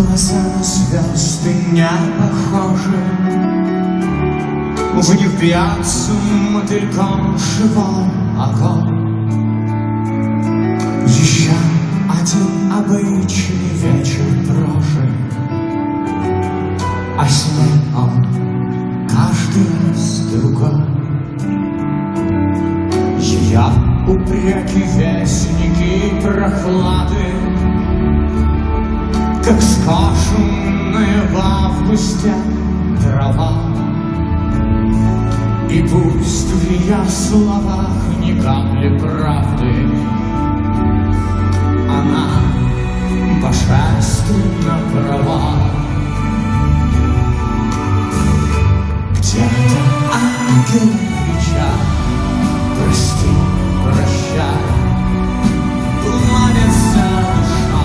глаза на звезды не похожи. В них бьется мотыльком живой огонь. Еще один обычный вечер прожит, а с ней он каждый раз другой. Ее упреки, вестники прохлады, как скошенная в августе трава. И пусть в ее словах ни капли правды, она божественно права. Где-то ангелы кричат: прости, прощай. Плавится душа,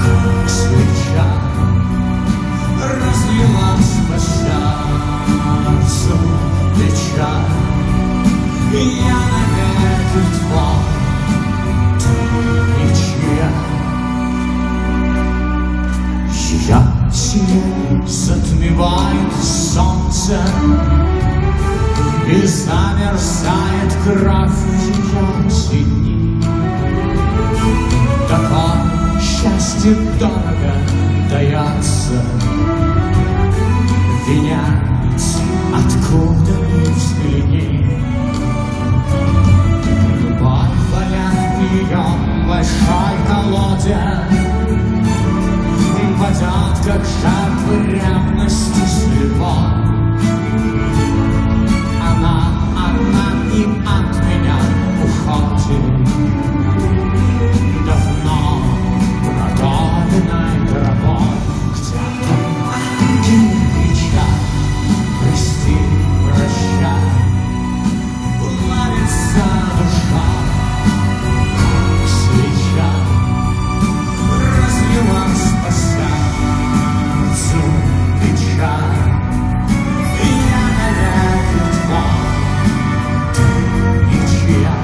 как свеча, разлилась по сердцу печаль. Я навеки твой, ты ничья. Ее сияние затмевает солнце, и замерзает кровь ее синий. Такое счастье дорого дается, венец откуда ни взгляни. Любовь валяет в ее большой колоде, падет, как жертва ревности слепой. Она и от меня уходит, давно продавленной травой. Где-то ангелы кричат: прости, прощай. Плавится душа, как свеча, разлилась по сердцу печаль. Я навеки твой, ты ничья.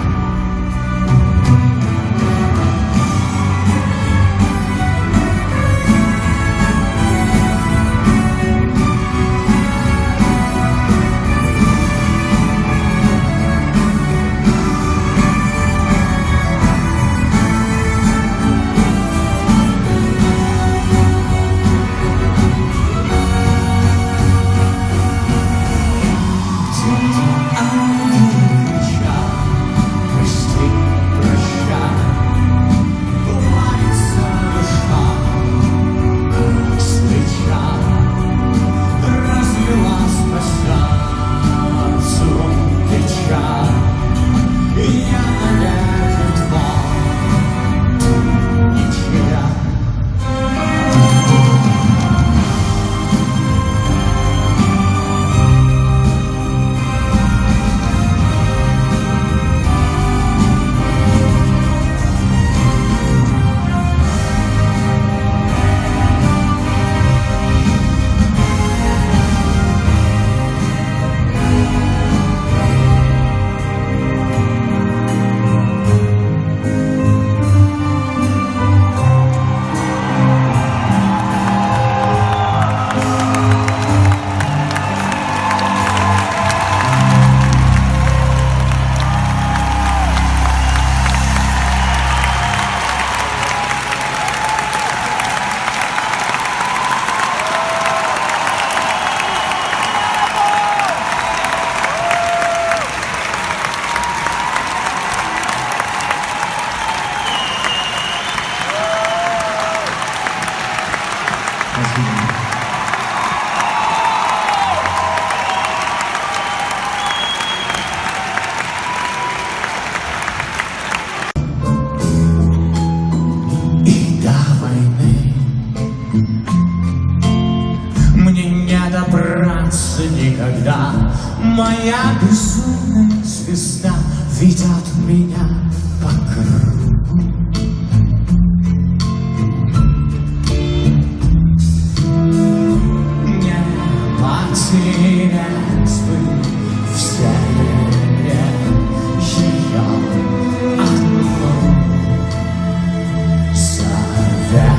Никогда моя безумная звезда ведет меня по кругу. Не потерять бы в себе ее одну. Совет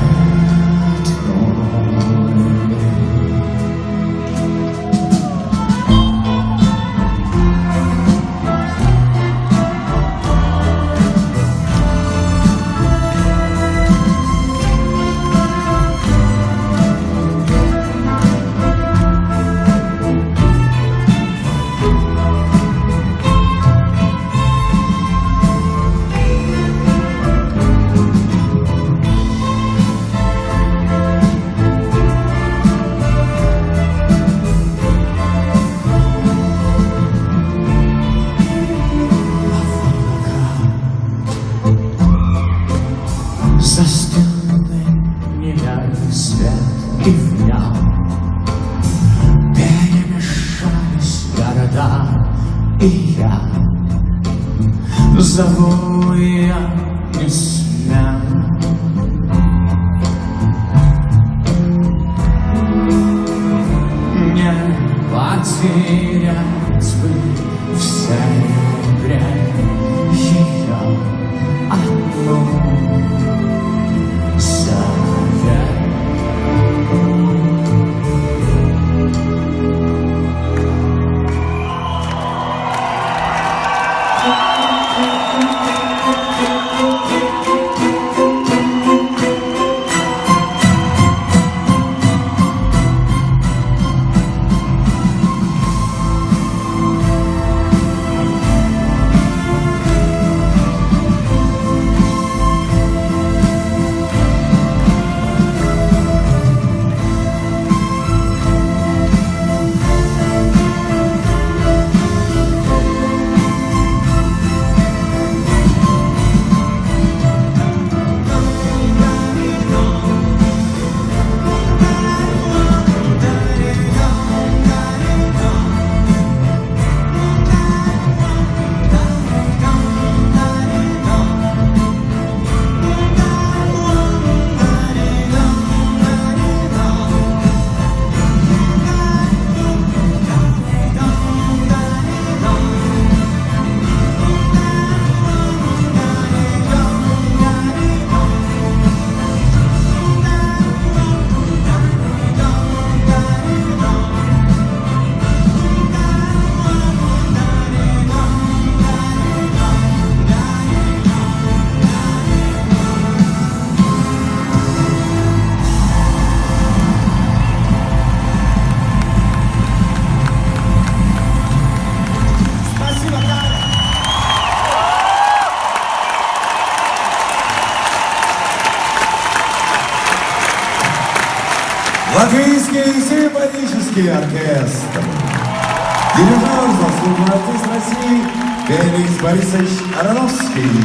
За стеной неверный свет и в нем перемешались города, и я зову ее не смело. Не потерять бы в серебре ее одну. Латвийский симфонический оркестр. Дирижер, заслуженный артист России Феликс Борисович Ароновский.